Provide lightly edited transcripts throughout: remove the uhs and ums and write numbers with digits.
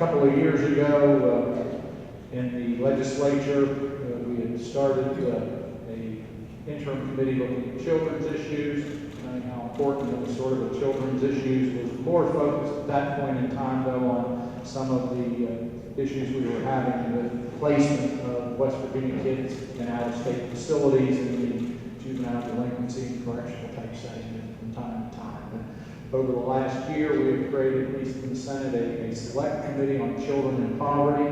couple of years ago, in the legislature, we had started an interim committee looking at children's issues, knowing how important the sort of the children's issues was more focused at that point in time, though, on some of the issues we were having with placement of West Virginia kids in out-of-state facilities and the juvenile delinquency and correctional type setting from time to time. But over the last year, we have created, at least in the Senate, a select committee on children in poverty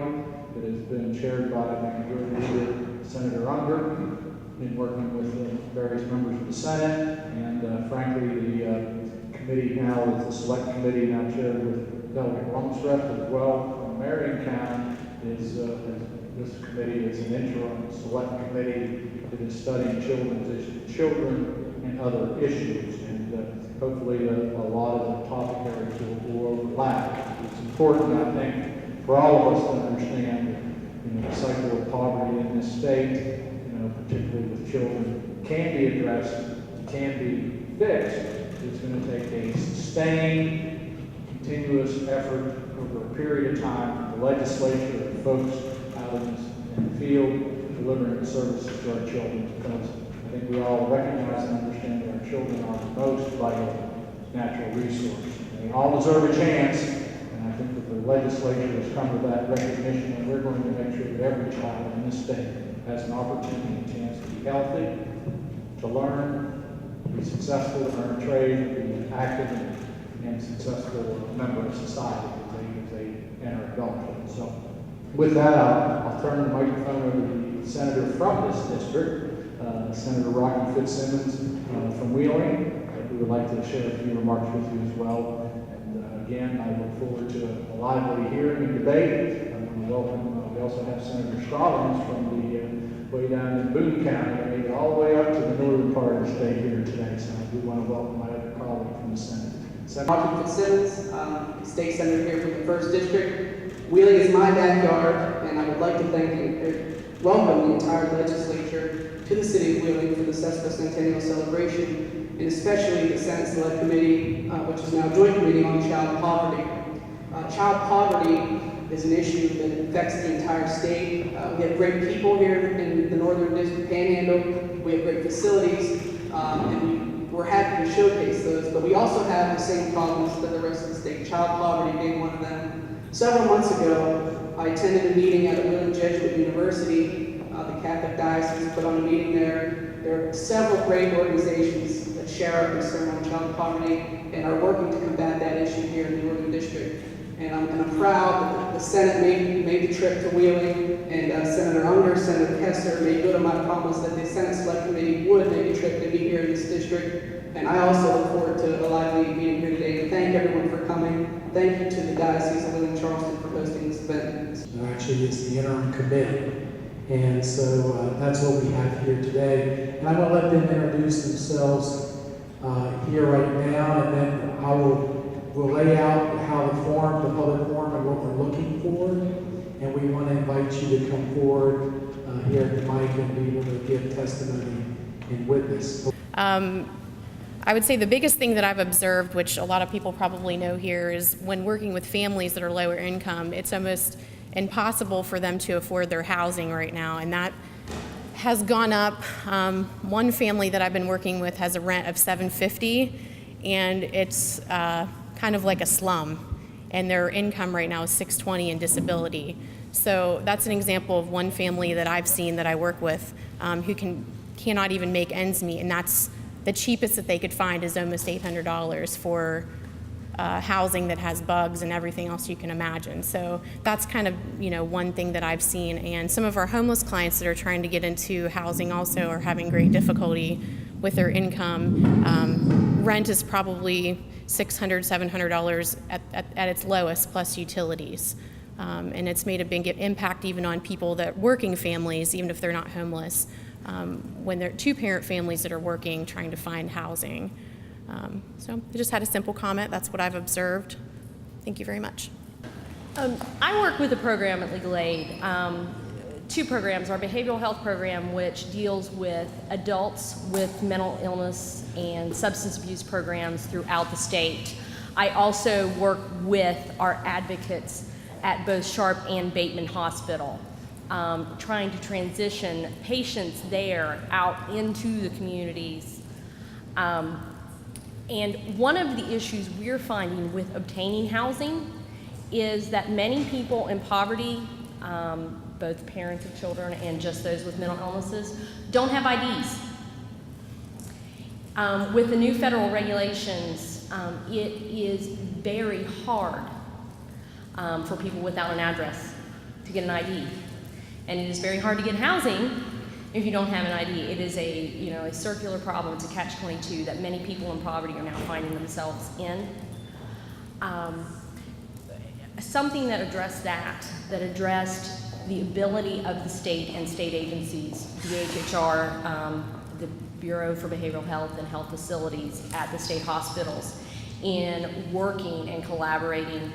that has been chaired by Majority Leader Senator Unger, in working with various members of the Senate, and frankly, the committee now is the select committee now chaired with Delegate Longstreth as well from Marion County. This committee is an interim select committee that is studying children and other issues, and hopefully a lot of the topic areas will overlap. It's important, I think, for all of us to understand the cycle of poverty in this state, particularly with children, can be addressed, can be fixed. It's going to take a sustained, continuous effort over a period of time. The legislature and folks out in the field delivering services to our children, because I think we all recognize and understand that our children are the most vital natural resource. They all deserve a chance, and I think that the legislature has come to that recognition, and we're going to make sure that every child in this state has an opportunity, a chance to be healthy, to learn, to be successful, to earn a trade, to be active and successful member of society as they enter adulthood. So with that, I'll turn the microphone over to the senator from this district, Senator Rocky Fitzsimmons from Wheeling, who would like to share a few remarks with you as well. And again, I look forward to a lively hearing and debate. We also have Senator Stallings from the way down in Boone County, maybe all the way up to the northern part of the state here today. So I do want to welcome my other colleague from the Senate. Rocky Fitzsimmons, state senator here from the 1st District. Wheeling is my backyard, and I would like to welcome the entire legislature to the city of Wheeling for the sesquicentennial celebration, and especially the Senate Select Committee, which is now Joint Committee on Child Poverty. Child poverty is an issue that affects the entire state. We have great people here in the Northern District Panhandle. We have great facilities, and we're happy to showcase those, but we also have the same problems that the rest of the state, child poverty being one of them. Several months ago, I attended a meeting at a Wheeling Jesuit University. The Catholic Diocese put on a meeting there. There are several great organizations that share our concern on child poverty and are working to combat that issue here in the Northern District. And I'm proud that the Senate made the trip to Wheeling, and Senator Unger, Senator Kessler made good on my promise that the Senate Select Committee would make a trip to be here in this district. And I also look forward to a lively meeting here today. And thank everyone for coming. Thank you to the Diocese of Wheeling-Charleston for hosting this event. Actually, it's the interim committee. And so that's what we have here today. And I'm going to let them introduce themselves here right now, and then we'll lay out how the public forum, and what we're looking for. And we want to invite you to come forward here at the mic and be able to give testimony and witness. I would say the biggest thing that I've observed, which a lot of people probably know here, is when working with families that are lower income, it's almost impossible for them to afford their housing right now, and that has gone up. One family that I've been working with has a rent of $750, and it's kind of like a slum, and their income right now is $620 in disability. So that's an example of one family that I've seen that I work with who cannot even make ends meet, and that's the cheapest that they could find is almost $800 for housing that has bugs and everything else you can imagine. So that's kind of one thing that I've seen. And some of our homeless clients that are trying to get into housing also are having great difficulty with their income. Rent is probably $600, $700 at its lowest, plus utilities. And it's made a big impact even on people that working families, even if they're not homeless, when they're two-parent families that are working, trying to find housing. So I just had a simple comment. That's what I've observed. Thank you very much. I work with a program at Legal Aid. Two programs, our behavioral health program, which deals with adults with mental illness and substance abuse programs throughout the state. I also work with our advocates at both Sharp and Bateman Hospital, trying to transition patients there out into the communities. And one of the issues we're finding with obtaining housing is that many people in poverty, both parents of children and just those with mental illnesses, don't have IDs. With the new federal regulations, it is very hard for people without an address to get an ID. And it is very hard to get housing if you don't have an ID. It is a circular problem. It's a catch-22 that many people in poverty are now finding themselves in. Something that addressed the ability of the state and state agencies, DHHR, the Bureau for Behavioral Health and Health Facilities at the state hospitals, in working and collaborating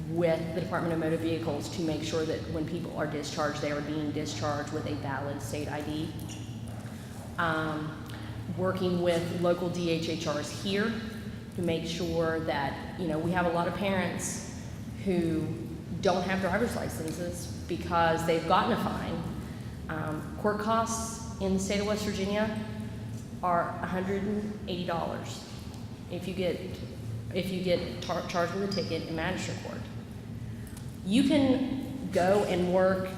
with the Department of Motor Vehicles to make sure that when people are discharged, they are being discharged with a valid state ID. Working with local DHHRs here to make sure that, we have a lot of parents who don't have driver's licenses because they've gotten a fine. Court costs in the state of West Virginia are $180 if you get charged with a ticket in magistrate court. You can go and work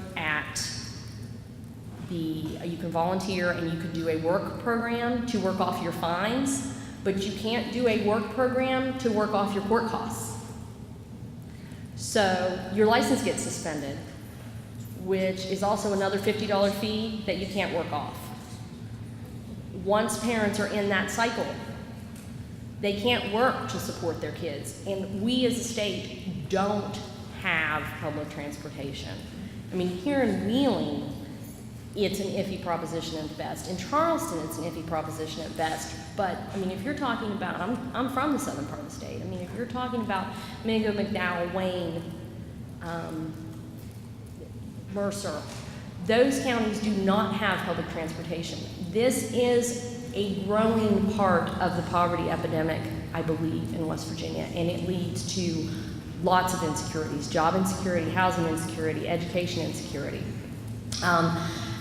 you can volunteer and you can do a work program to work off your fines, but you can't do a work program to work off your court costs. So your license gets suspended, which is also another $50 fee that you can't work off. Once parents are in that cycle, they can't work to support their kids. And we as a state don't have public transportation. I mean, here in Wheeling, it's an iffy proposition at best. In Charleston, it's an iffy proposition at best. But, I mean, if you're talking about, I'm from the southern part of the state. I mean, if you're talking about Mingo, McDowell, Wayne, Mercer, those counties do not have public transportation. This is a growing part of the poverty epidemic, I believe, in West Virginia, and it leads to lots of insecurities: job insecurity, housing insecurity, education insecurity.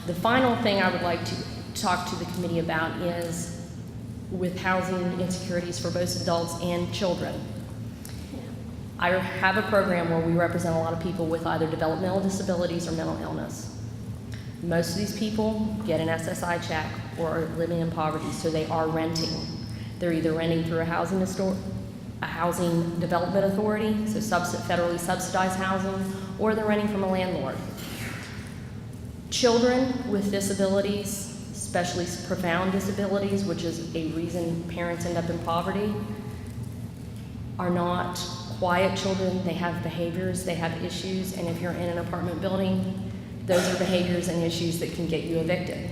The final thing I would like to talk to the committee about is with housing insecurities for both adults and children. I have a program where we represent a lot of people with either developmental disabilities or mental illness. Most of these people get an SSI check or are living in poverty, so they are renting. They're either renting through a housing development authority, so federally subsidized housing, or they're renting from a landlord. Children with disabilities, especially profound disabilities, which is a reason parents end up in poverty, are not quiet children. They have behaviors, they have issues, and if you're in an apartment building, those are behaviors and issues that can get you evicted.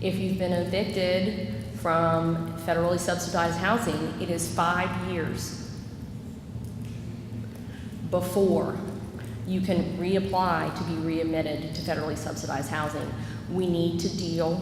If you've been evicted from federally subsidized housing, it is 5 years before you can reapply to be readmitted to federally subsidized housing. We need to deal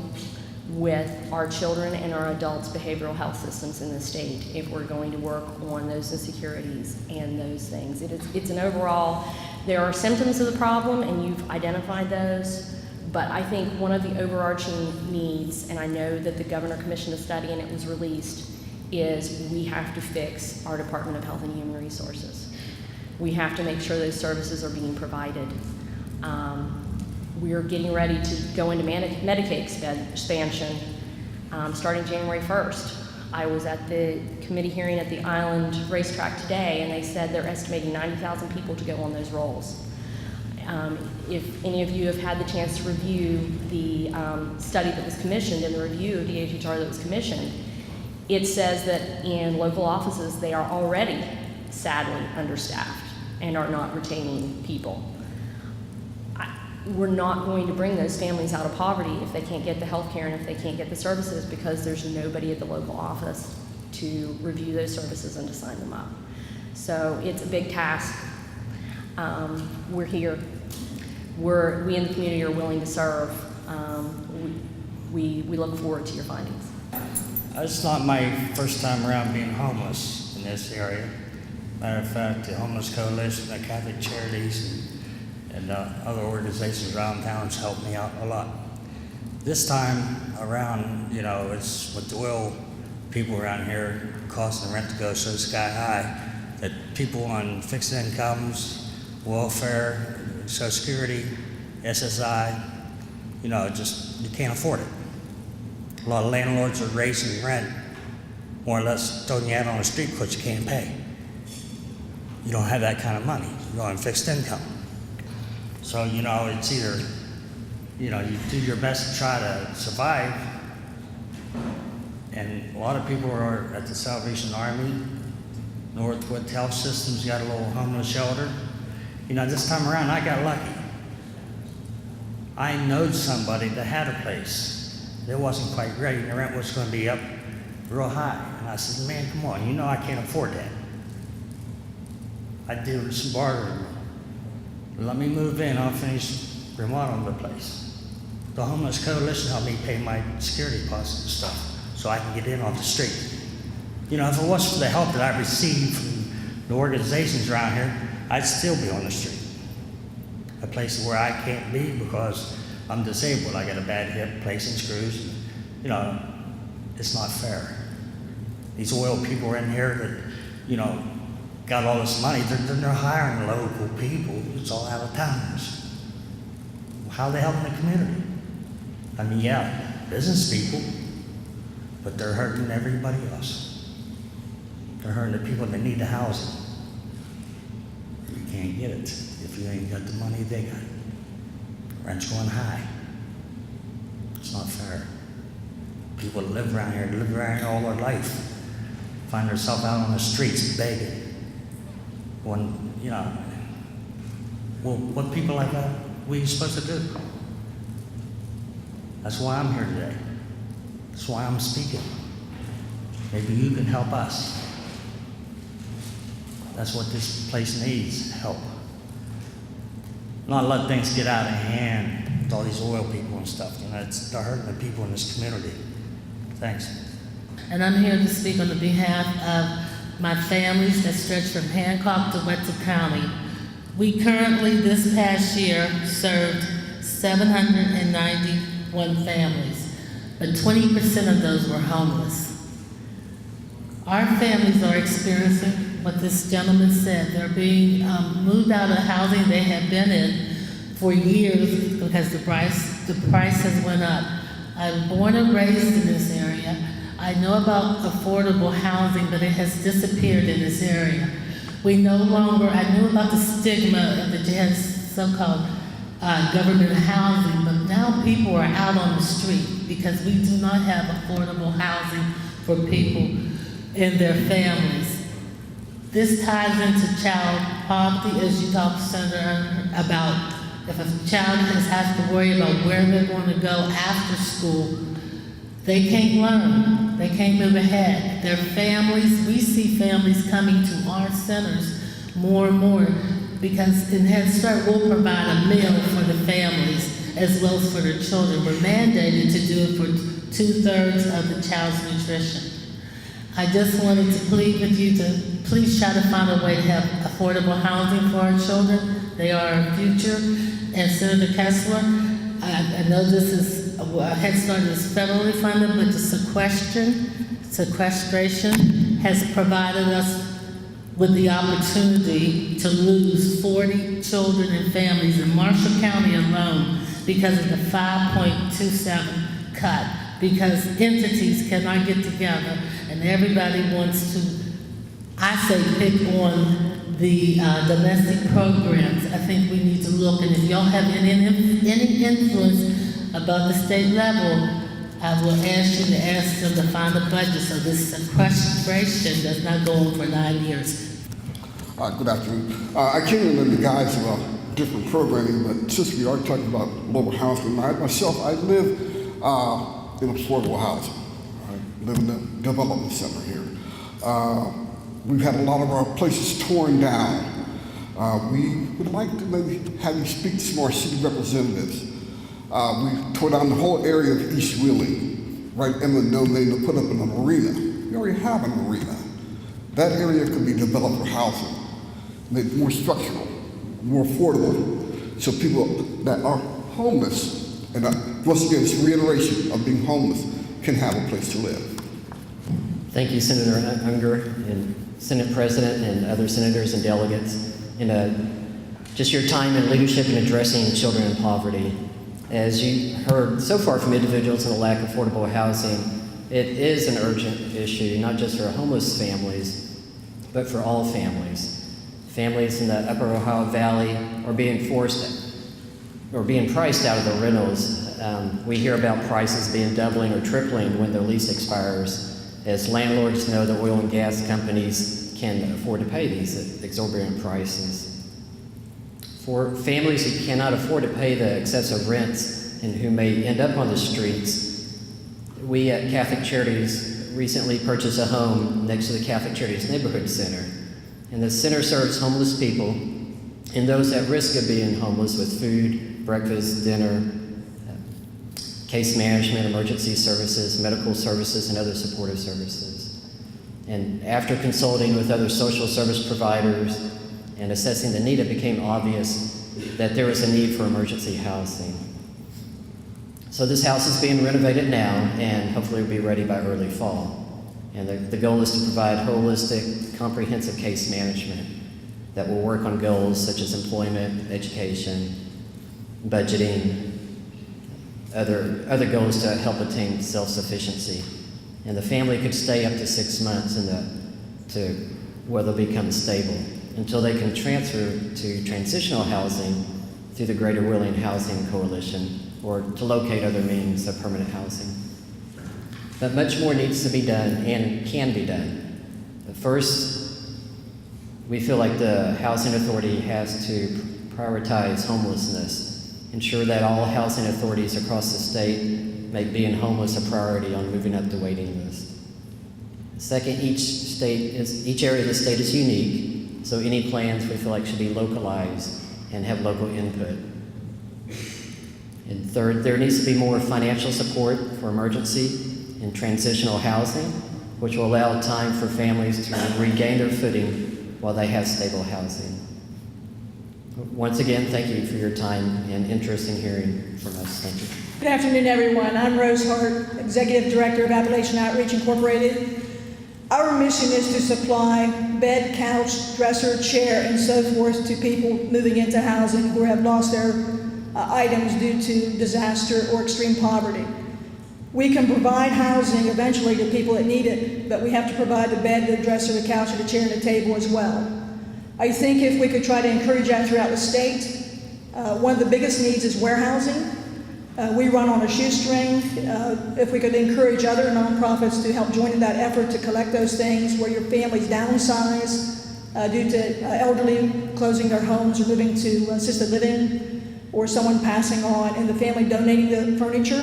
with our children and our adults' behavioral health systems in the state if we're going to work on those insecurities and those things. It's an overall, there are symptoms of the problem and you've identified those, but I think one of the overarching needs, and I know that the governor commissioned a study and it was released, is we have to fix our Department of Health and Human Resources. We have to make sure those services are being provided. We're getting ready to go into Medicaid expansion starting January 1st. I was at the committee hearing at the Island Racetrack today, and they said they're estimating 90,000 people to go on those rolls. If any of you have had the chance to review the study that was commissioned and the review of DHHR that was commissioned, it says that in local offices they are already sadly understaffed and are not retaining people. We're not going to bring those families out of poverty if they can't get the health care and if they can't get the services because there's nobody at the local office to review those services and to sign them up. So it's a big task. We're here. We in the community are willing to serve. We look forward to your findings. It's not my first time around being homeless in this area. Matter of fact, the Homeless Coalition, the Catholic Charities, and other organizations around town has helped me out a lot. This time around, you know, it's with the oil people around here, cost of rent to go so sky high, that people on fixed incomes, welfare, Social Security, SSI, you know, just, you can't afford it. A lot of landlords are raising rent, more or less throwing you out on the street because you can't pay. You don't have that kind of money. You're on fixed income. So, you know, it's either, you know, you do your best to try to survive, and a lot of people are at the Salvation Army, Northwood Health Systems got a little homeless shelter. You know, this time around, I got lucky. I knowed somebody that had a place. It wasn't quite great, and the rent was going to be up real high. And I said, man, come on, you know I can't afford that. I did some bartering. Let me move in, I'll finish remodeling the place. The Homeless Coalition helped me pay my security deposit and stuff so I can get in off the street. You know, if it wasn't for the help that I received from the organizations around here, I'd still be on the street. A place where I can't be because I'm disabled. I got a bad hip, placing screws. And, you know, it's not fair. These oil people are in here that, you know, got all this money. They're hiring local people. It's all out of towners. How are they helping the community? I mean, yeah, business people, but they're hurting everybody else. They're hurting the people that need the housing. You can't get it if you ain't got the money they got. Rent's going high. It's not fair. People that live around here, live around here all their life, find themselves out on the streets begging. When, you know, well, what people like that, what are you supposed to do? That's why I'm here today. That's why I'm speaking. Maybe you can help us. That's what this place needs, help. Not let things get out of hand with all these oil people and stuff. You know, they're hurting the people in this community. Thanks. And I'm here to speak on the behalf of my families that stretch from Hancock to Wetzel County. We currently, this past year, served 791 families, but 20% of those were homeless. Our families are experiencing what this gentleman said. They're being moved out of housing they have been in for years because the price has went up. I'm born and raised in this area. I know about affordable housing, but it has disappeared in this area. We no longer, I knew about the stigma that you had so-called government housing, but now people are out on the street because we do not have affordable housing for people and their families. This ties into child poverty, as you talked, Senator, about if a child has to worry about where they're going to go after school, they can't learn, they can't move ahead. Their families, we see families coming to our centers more and more because in Head Start we'll provide a meal for the families as well as for their children. We're mandated to do it for 2/3 of the child's nutrition. I just wanted to plead with you to please try to find a way to have affordable housing for our children. They are our future. And Senator Kessler, I know this is, Head Start is federally funded, but the sequestration has provided us with the opportunity to lose 40 children and families in Marshall County alone because of the 5.27 cut, because entities cannot get together and everybody wants to, I say, pick on the domestic programs. I think we need to look, and if y'all have any influence above the state level, I will ask you to ask them to find a budget so this sequestration does not go on for 9 years. Good afternoon. I came in under the guise of a different programming, but since we are talking about mobile housing, I live in affordable housing. I live in the development center here. We've had a lot of our places torn down. We would like to maybe have you speak to some of our city representatives. We tore down the whole area of East Wheeling, right in the domain to put up an arena. We already have an arena. that area could be developed for housing, made more structural, more affordable, so people that are homeless, and once again, it's reiteration of being homeless, can have a place to live. Thank you, Senator Unger and Senate President and other senators and delegates, and just your time and leadership in addressing children in poverty. As you heard so far from individuals in the lack of affordable housing, it is an urgent issue, not just for homeless families, but for all families. Families in the Upper Ohio Valley are being forced or being priced out of their rentals. We hear about prices being doubling or tripling when their lease expires, as landlords know that oil and gas companies can afford to pay these exorbitant prices. For families who cannot afford to pay the excessive rents and who may end up on the streets, we at Catholic Charities recently purchased a home next to the Catholic Charities Neighborhood Center. And the center serves homeless people and those at risk of being homeless with food, breakfast, dinner, case management, emergency services, medical services, and other supportive services. And after consulting with other social service providers and assessing the need, it became obvious that there was a need for emergency housing. So this house is being renovated now, and hopefully will be ready by early fall. And the goal is to provide holistic, comprehensive case management that will work on goals such as employment, education, budgeting, other goals to help attain self-sufficiency. And the family could stay up to 6 months to where they'll become stable until they can transfer to transitional housing through the Greater Wheeling Housing Coalition or to locate other means of permanent housing. But much more needs to be done and can be done. But first, we feel like the Housing Authority has to prioritize homelessness, ensure that all housing authorities across the state make being homeless a priority on moving up the waiting list. Second, each area of the state is unique, so any plans we feel like should be localized and have local input. And third, there needs to be more financial support for emergency and transitional housing, which will allow time for families to regain their footing while they have stable housing. Once again, thank you for your time and interest in hearing from us. Thank you. Good afternoon, everyone. I'm Rose Hart, Executive Director of Appalachian Outreach Incorporated. Our mission is to supply bed, couch, dresser, chair, and so forth to people moving into housing who have lost their items due to disaster or extreme poverty. We can provide housing eventually to people that need it, but we have to provide the bed, the dresser, the couch, the chair, and the table as well. I think if we could try to encourage that throughout the state, one of the biggest needs is warehousing. We run on a shoestring. If we could encourage other nonprofits to help join in that effort to collect those things where your families downsize due to elderly closing their homes or moving to assisted living, or someone passing on and the family donating the furniture.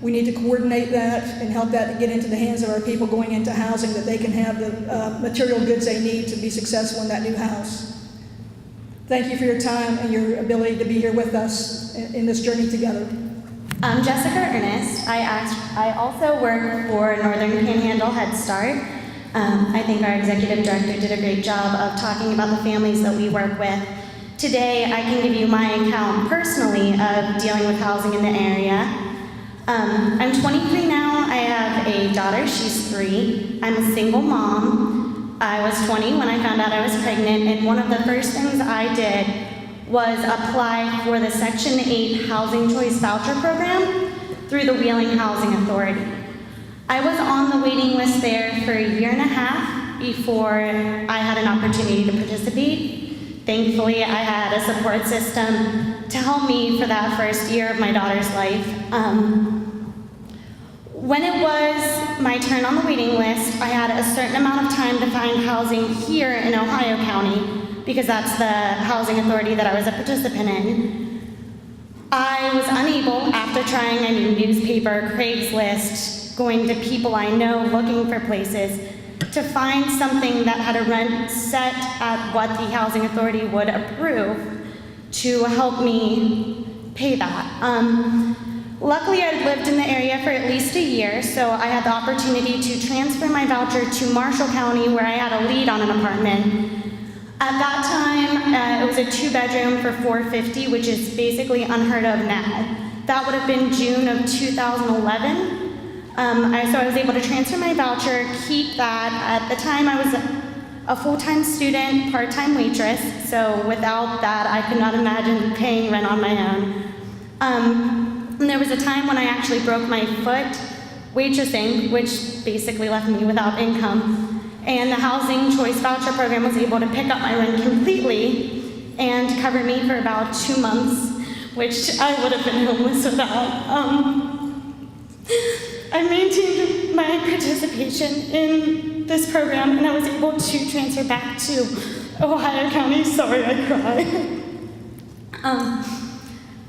We need to coordinate that and help that to get into the hands of our people going into housing, that they can have the material goods they need to be successful in that new house. Thank you for your time and your ability to be here with us in this journey together. I'm Jessica Ernest. I also work for Northern Panhandle Head Start. I think our executive director did a great job of talking about the families that we work with. Today, I can give you my account personally of dealing with housing in the area. I'm 23 now. I have a daughter, she's 3. I'm a single mom. I was 20 when I found out I was pregnant, and one of the first things I did was apply for the Section 8 Housing Choice Voucher Program through the Wheeling Housing Authority. I was on the waiting list there for a year and a half before I had an opportunity to participate. Thankfully, I had a support system to help me for that first year of my daughter's life. When it was my turn on the waiting list, I had a certain amount of time to find housing here in Ohio County, because that's the housing authority that I was a participant in. I was unable, after trying newspaper, Craigslist, going to people I know looking for places, to find something that had a rent set at what the housing authority would approve to help me pay that. Luckily, I'd lived in the area for at least a year, so I had the opportunity to transfer my voucher to Marshall County, where I had a lead on an apartment. At that time, it was a 2-bedroom for $450, which is basically unheard of now. That would have been June of 2011. So I was able to transfer my voucher, keep that. At the time, I was a full-time student, part-time waitress, so without that, I could not imagine paying rent on my own. And there was a time when I actually broke my foot waitressing, which basically left me without income. And the Housing Choice Voucher Program was able to pick up my rent completely and cover me for about 2 months, which I would have been homeless without. I maintained my participation in this program, and I was able to transfer back to Ohio County. Sorry, I cry.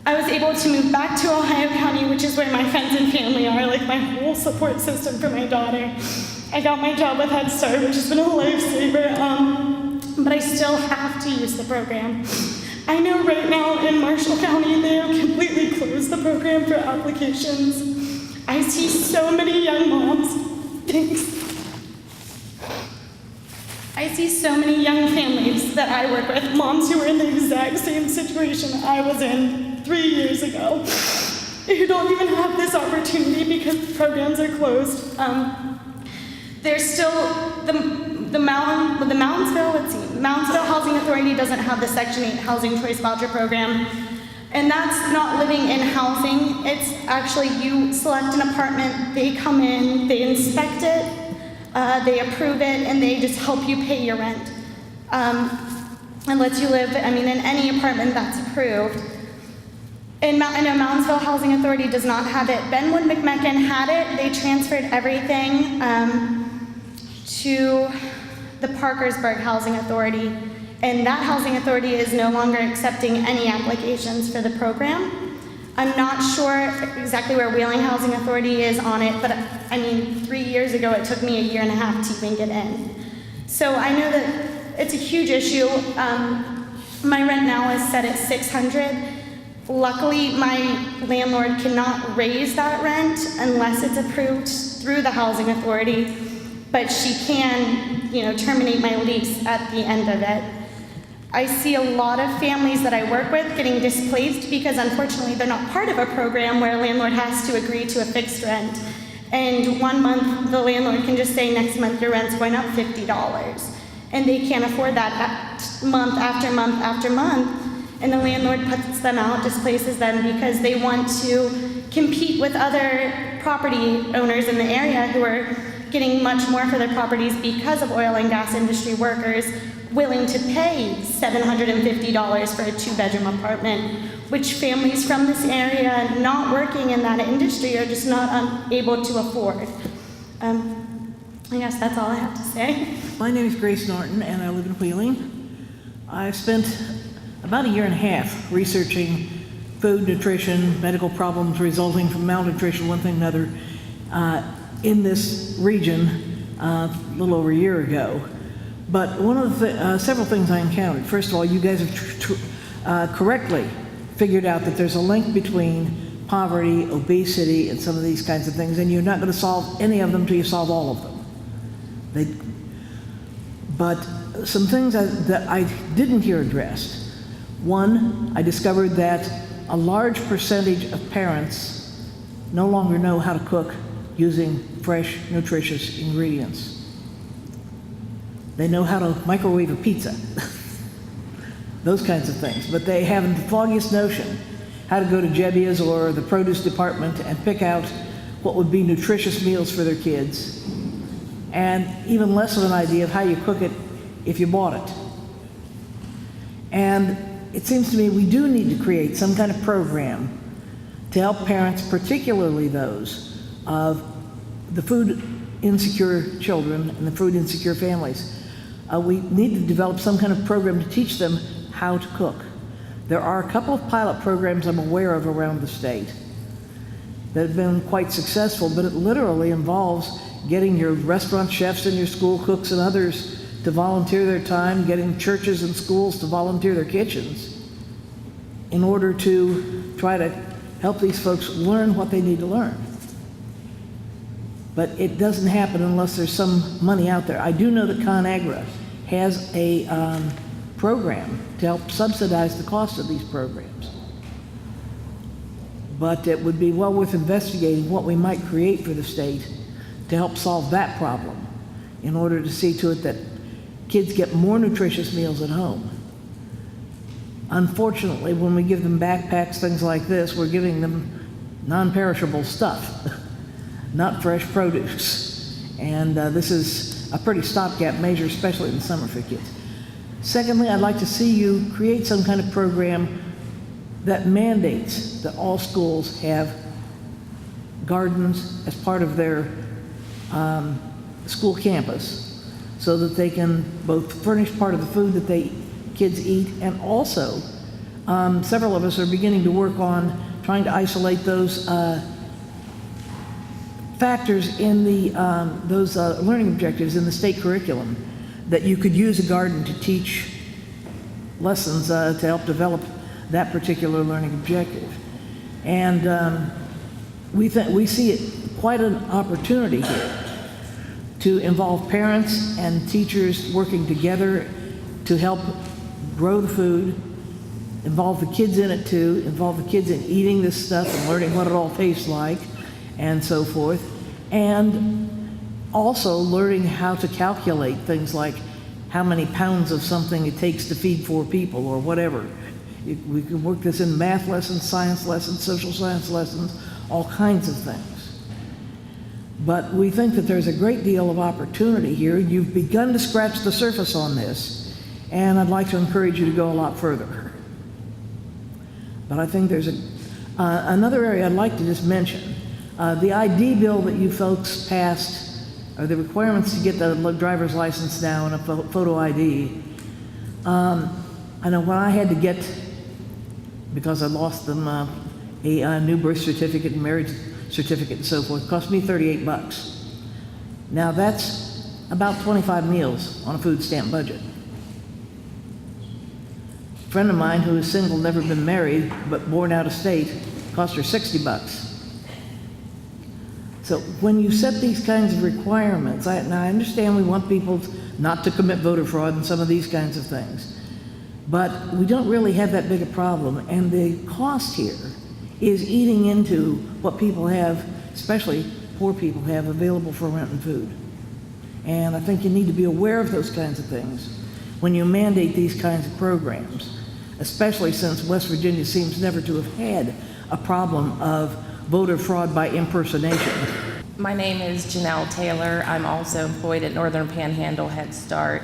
I was able to move back to Ohio County, which is where my friends and family are, like my whole support system for my daughter. I got my job with Head Start, which has been a lifesaver, but I still have to use the program. I know right now in Marshall County, they have completely closed the program for applications. I see so many young moms. Thanks. I see so many young families that I work with, moms who are in the exact same situation I was in 3 years ago, who don't even have this opportunity because the programs are closed. There's still the Moundsville Housing Authority doesn't have the Section 8 Housing Choice Voucher Program. And that's not living in housing. It's actually you select an apartment, they come in, they inspect it, they approve it, and they just help you pay your rent. And lets you live, in any apartment that's approved. And I know Moundsville Housing Authority does not have it. Benwood McMecken had it. They transferred everything to the Parkersburg Housing Authority. And that housing authority is no longer accepting any applications for the program. I'm not sure exactly where Wheeling Housing Authority is on it, but 3 years ago it took me 1.5 years to even get in. So I know that it's a huge issue. My rent now is set at $600. Luckily, my landlord cannot raise that rent unless it's approved through the housing authority, but she can, terminate my lease at the end of it. I see a lot of families that I work with getting displaced because unfortunately they're not part of a program where a landlord has to agree to a fixed rent. And 1 month the landlord can just say next month your rent's going up $50. And they can't afford that month after month after month. And the landlord puts them out, displaces them because they want to compete with other property owners in the area who are getting much more for their properties because of oil and gas industry workers willing to pay $750 for a 2-bedroom apartment, which families from this area not working in that industry are just not able to afford. I guess that's all I have to say. My name is Grace Norton, and I live in Wheeling. I've spent about 1.5 years researching food, nutrition, medical problems resulting from malnutrition, one thing or another, in this region a little over a year ago. But one of the several things I encountered. First of all, you guys have correctly figured out that there's a link between poverty, obesity, and some of these kinds of things, and you're not going to solve any of them until you solve all of them. But some things that I didn't hear addressed. One, I discovered that a large percentage of parents no longer know how to cook using fresh, nutritious ingredients. They know how to microwave a pizza, those kinds of things, but they haven't the foggiest notion how to go to Jebbia's or the produce department and pick out what would be nutritious meals for their kids, and even less of an idea of how you cook it if you bought it. And it seems to me we do need to create some kind of program to help parents, particularly those of the food insecure children and the food insecure families. We need to develop some kind of program to teach them how to cook. There are a couple of pilot programs I'm aware of around the state that have been quite successful, but it literally involves getting your restaurant chefs and your school cooks and others to volunteer their time, getting churches and schools to volunteer their kitchens in order to try to help these folks learn what they need to learn. But it doesn't happen unless there's some money out there. I do know that ConAgra has a program to help subsidize the cost of these programs. But it would be well worth investigating what we might create for the state to help solve that problem in order to see to it that kids get more nutritious meals at home. Unfortunately, when we give them backpacks, things like this, we're giving them non-perishable stuff, not fresh produce. And this is a pretty stopgap measure, especially in the summer for kids. Secondly, I'd like to see you create some kind of program that mandates that all schools have gardens as part of their school campus, so that they can both furnish part of the food that kids eat, and also several of us are beginning to work on trying to isolate those factors in those learning objectives in the state curriculum, that you could use a garden to teach lessons to help develop that particular learning objective. And we see it quite an opportunity here to involve parents and teachers working together to help grow the food, involve the kids in it too, involve the kids in eating this stuff and learning what it all tastes like and so forth, and also learning how to calculate things like how many pounds of something it takes to feed 4 people or whatever. We can work this in math lessons, science lessons, social science lessons, all kinds of things. But we think that there's a great deal of opportunity here. You've begun to scratch the surface on this, and I'd like to encourage you to go a lot further. But I think there's another area I'd like to just mention. The ID bill that you folks passed, or the requirements to get the driver's license now and a photo ID. I know when I had to get, because I lost them, a new birth certificate and marriage certificate and so forth, cost me $38. Now that's about 25 meals on a food stamp budget. A friend of mine who is single, never been married, but born out of state, cost her $60. So when you set these kinds of requirements, now I understand we want people not to commit voter fraud and some of these kinds of things, but we don't really have that big a problem, and the cost here is eating into what people have, especially poor people have, available for rent and food. And I think you need to be aware of those kinds of things when you mandate these kinds of programs, especially since West Virginia seems never to have had a problem of voter fraud by impersonation. My name is Janelle Taylor. I'm also employed at Northern Panhandle Head Start,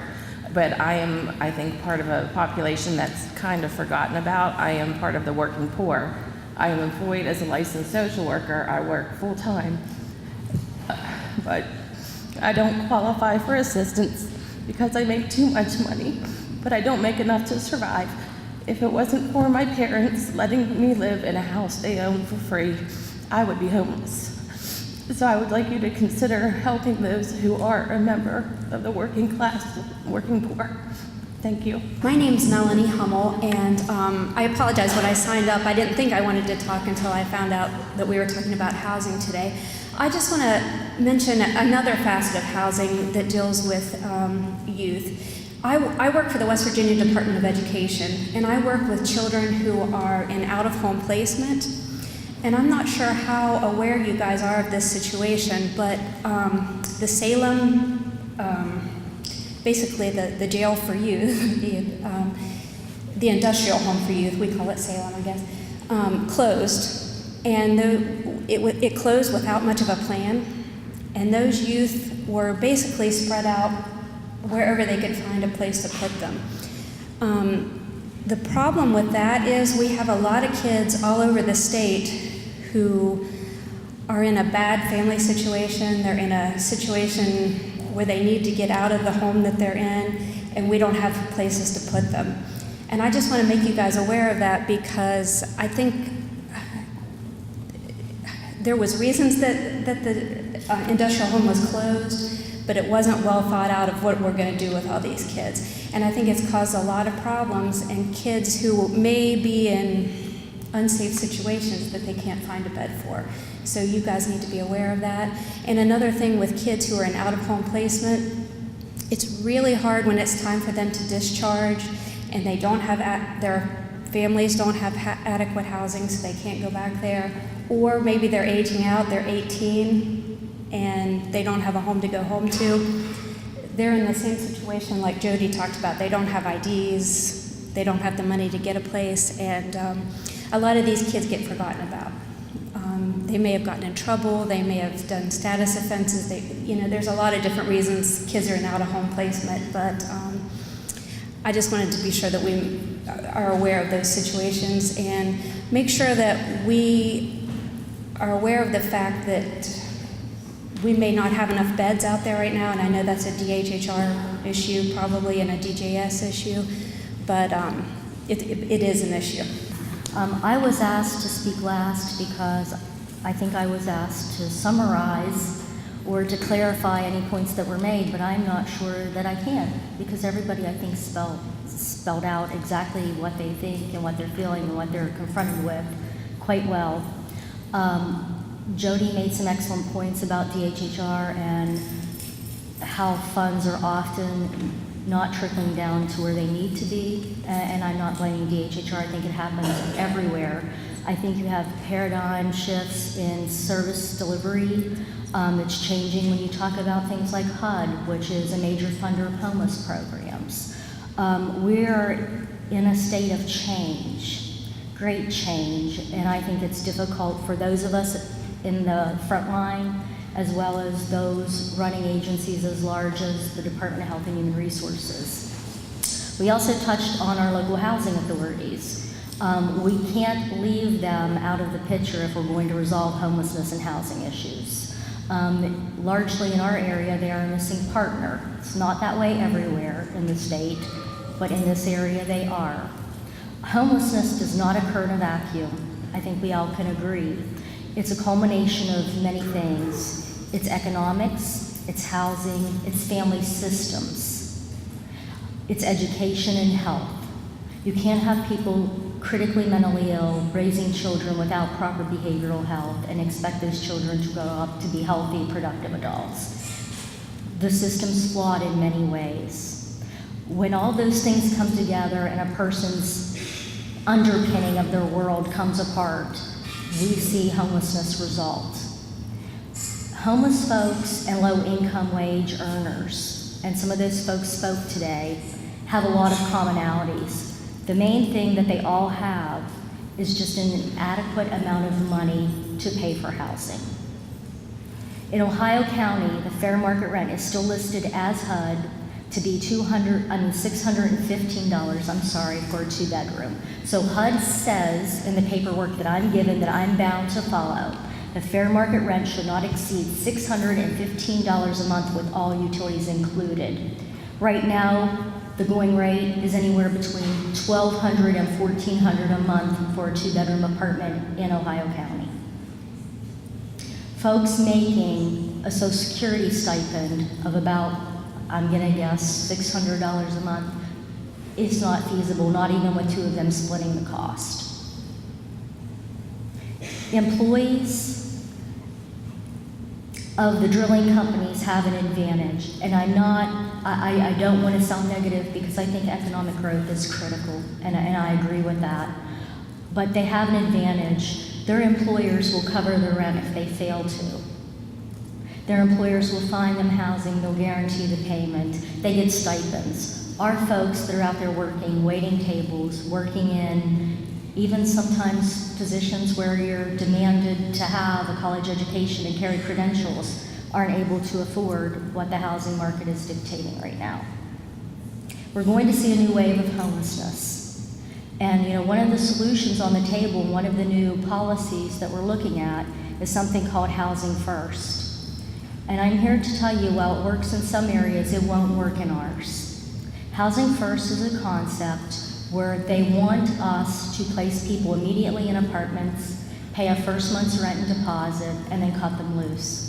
but I am, I think, part of a population that's kind of forgotten about. I am part of the working poor. I am employed as a licensed social worker. I work full-time, but I don't qualify for assistance because I make too much money, but I don't make enough to survive. If it wasn't for my parents letting me live in a house they own for free, I would be homeless. So I would like you to consider helping those who are a member of the working class, working poor. Thank you. My name's Melanie Hummel, and I apologize when I signed up. I didn't think I wanted to talk until I found out that we were talking about housing today. I just want to mention another facet of housing that deals with youth. I work for the West Virginia Department of Education, and I work with children who are in out-of-home placement. And I'm not sure how aware you guys are of this situation, but the Salem, basically the jail for youth, the industrial home for youth, we call it Salem, I guess, closed. And it closed without much of a plan. And those youth were basically spread out wherever they could find a place to put them. The problem with that is we have a lot of kids all over the state who are in a bad family situation. They're in a situation where they need to get out of the home that they're in, and we don't have places to put them. And I just want to make you guys aware of that, because I think there was reasons that the industrial home was closed, but it wasn't well thought out of what we're going to do with all these kids. And I think it's caused a lot of problems, and kids who may be in unsafe situations that they can't find a bed for. So you guys need to be aware of that. And another thing with kids who are in out-of-home placement, it's really hard when it's time for them to discharge and they don't have, their families don't have adequate housing, so they can't go back there. Or maybe they're aging out, they're 18 and they don't have a home to go home to. They're in the same situation like Jody talked about. They don't have IDs, they don't have the money to get a place, and a lot of these kids get forgotten about. They may have gotten in trouble, they may have done status offenses, there's a lot of different reasons kids are in out-of-home placement, but I just wanted to be sure that we are aware of those situations and make sure that we are aware of the fact that we may not have enough beds out there right now, and I know that's a DHHR issue probably and a DJS issue, but it is an issue. I was asked to speak last because I think I was asked to summarize or to clarify any points that were made, but I'm not sure that I can, because everybody, I think, spelled out exactly what they think and what they're feeling and what they're confronted with quite well. Jody made some excellent points about DHHR and how funds are often not trickling down to where they need to be, and I'm not blaming DHHR, I think it happens everywhere. I think you have paradigm shifts in service delivery. It's changing when you talk about things like HUD, which is a major funder of homeless programs. We're in a state of change, great change, and I think it's difficult for those of us in the front line, as well as those running agencies as large as the Department of Health and Human Resources. We also touched on our local housing authorities. We can't leave them out of the picture if we're going to resolve homelessness and housing issues. Largely in our area, they are a missing partner. It's not that way everywhere in the state, but in this area they are. Homelessness does not occur in a vacuum. I think we all can agree. It's a culmination of many things. It's economics, it's housing, it's family systems, it's education and health. You can't have people critically mentally ill raising children without proper behavioral health and expect those children to grow up to be healthy, productive adults. The system's flawed in many ways. When all those things come together and a person's underpinning of their world comes apart, we see homelessness result. Homeless folks and low-income wage earners, and some of those folks spoke today, have a lot of commonalities. The main thing that they all have is just an adequate amount of money to pay for housing. In Ohio County, the fair market rent is still listed as HUD to be $615, for a 2-bedroom. So HUD says in the paperwork that I'm given that I'm bound to follow, the fair market rent should not exceed $615 a month with all utilities included. Right now, the going rate is anywhere between $1,200 and $1,400 a month for a 2-bedroom apartment in Ohio County. Folks making a Social Security stipend of about, I'm gonna guess, $600 a month is not feasible, not even with 2 of them splitting the cost. Employees of the drilling companies have an advantage, and I don't want to sound negative because I think economic growth is critical, and I agree with that. But they have an advantage. Their employers will cover the rent if they fail to. Their employers will find them housing, they'll guarantee the payment, they get stipends. Our folks that are out there working, waiting tables, working in even sometimes positions where you're demanded to have a college education and carry credentials, aren't able to afford what the housing market is dictating right now. We're going to see a new wave of homelessness. And one of the solutions on the table, one of the new policies that we're looking at is something called Housing First. And I'm here to tell you, while it works in some areas, it won't work in ours. Housing First is a concept where they want us to place people immediately in apartments, pay a first month's rent and deposit, and then cut them loose.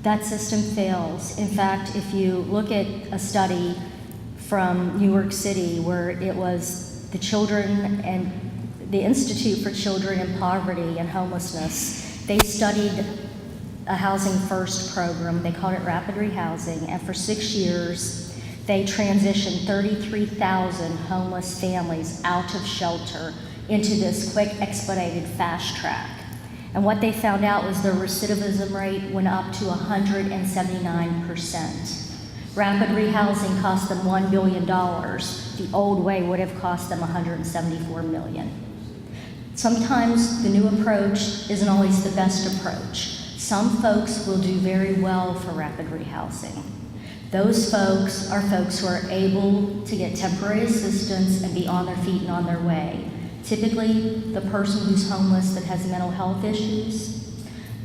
That system fails. In fact, if you look at a study from New York City where it was the children and the Institute for Children in Poverty and Homelessness, they studied a Housing First program. They called it rapid rehousing, and for 6 years, they transitioned 33,000 homeless families out of shelter into this quick, expedited fast track. And what they found out was their recidivism rate went up to 179%. Rapid rehousing cost them $1 billion. The old way would have cost them $174 million. Sometimes the new approach isn't always the best approach. Some folks will do very well for rapid rehousing. Those folks are folks who are able to get temporary assistance and be on their feet and on their way. Typically, the person who's homeless that has mental health issues,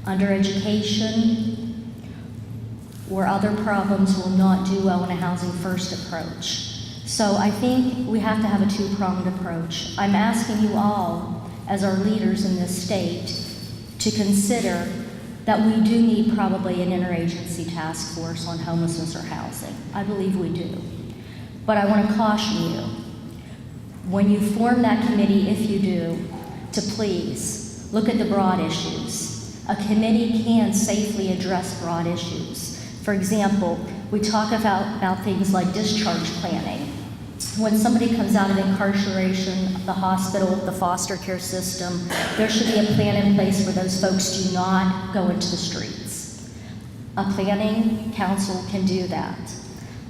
undereducation, or other problems will not do well in a housing first approach. So I think we have to have a two-pronged approach. I'm asking you all, as our leaders in this state, to consider that we do need probably an interagency task force on homelessness or housing. I believe we do. But I want to caution you, when you form that committee, if you do, to please look at the broad issues. A committee can safely address broad issues. For example, we talk about things like discharge planning. When somebody comes out of incarceration, the hospital, the foster care system, there should be a plan in place where those folks do not go into the streets. A planning council can do that.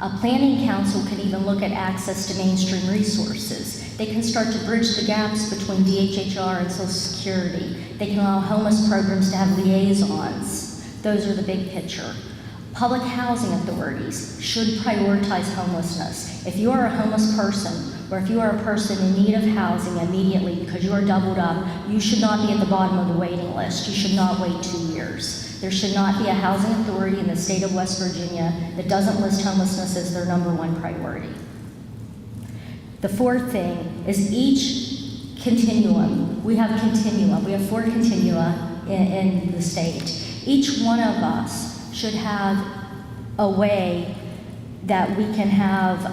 A planning council can even look at access to mainstream resources. They can start to bridge the gaps between DHHR and Social Security. They can allow homeless programs to have liaisons. Those are the big picture. Public housing authorities should prioritize homelessness. If you are a homeless person, or if you are a person in need of housing immediately because you are doubled up, you should not be at the bottom of the waiting list. You should not wait 2 years. There should not be a housing authority in the state of West Virginia that doesn't list homelessness as their #1 priority. The fourth thing is each continuum. We have 4 continua in the state. Each one of us should have a way that we can have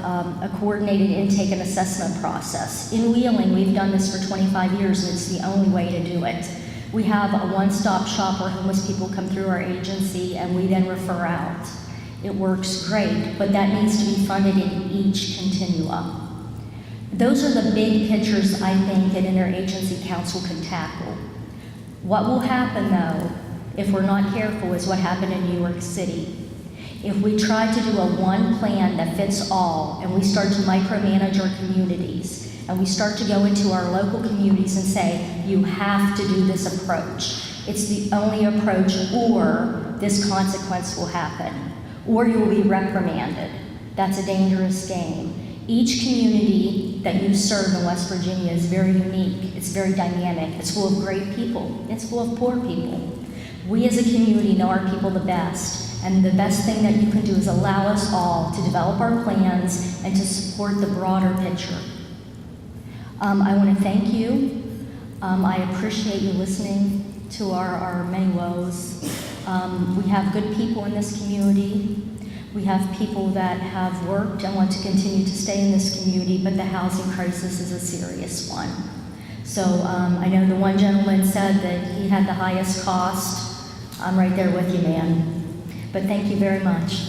a coordinated intake and assessment process. In Wheeling, we've done this for 25 years, and it's the only way to do it. We have a one-stop shop where homeless people come through our agency, and we then refer out. It works great, but that needs to be funded in each continuum. Those are the big pictures I think an interagency council can tackle. What will happen, though, if we're not careful, is what happened in New York City. If we try to do a one plan that fits all, and we start to micromanage our communities, and we start to go into our local communities and say, you have to do this approach. It's the only approach, or this consequence will happen, or you will be reprimanded. That's a dangerous game. Each community that you serve in West Virginia is very unique. It's very dynamic. It's full of great people. It's full of poor people. We as a community know our people the best, and the best thing that you can do is allow us all to develop our plans and to support the broader picture. I want to thank you. I appreciate you listening to our many woes. We have good people in this community. We have people that have worked and want to continue to stay in this community, but the housing crisis is a serious one. So I know the one gentleman said that he had the highest cost. I'm right there with you, man. But thank you very much.